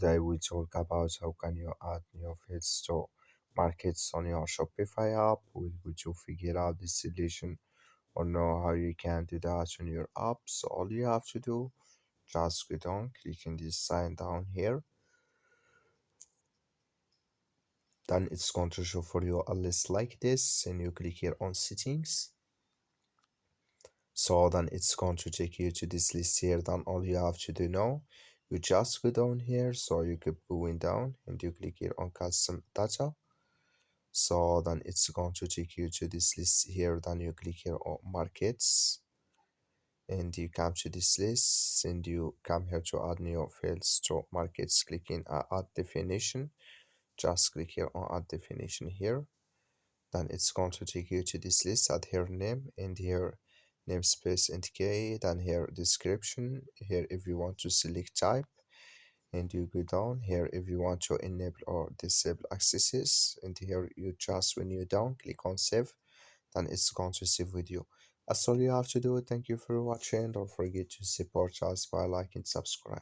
Today we talk about how can you add new fields to markets on your Shopify app. We're going to figure out the solution or know how you can do that on your app. So all you have to do, just go down, click on this sign down here. Then it's going to show for you a list like this, and you click here on settings. So then it's going to take you to this list here. Then all you have to do now, you just go down here. So you keep going down and you click here on custom data. So then it's going to take you to this list here. Then you click here on markets and you come to this list and you come here to add new fields to markets. Clicking add definition. Just click here on add definition here. Then it's going to take you to this list. Add here name and here namespace and key. Then here description. Here if you want to select type, and you go down here if you want to enable or disable accesses, and here you just when you're down click on save. Then it's going to save with you. That's all you have to do. Thank you for watching. Don't forget to support us by liking and subscribe.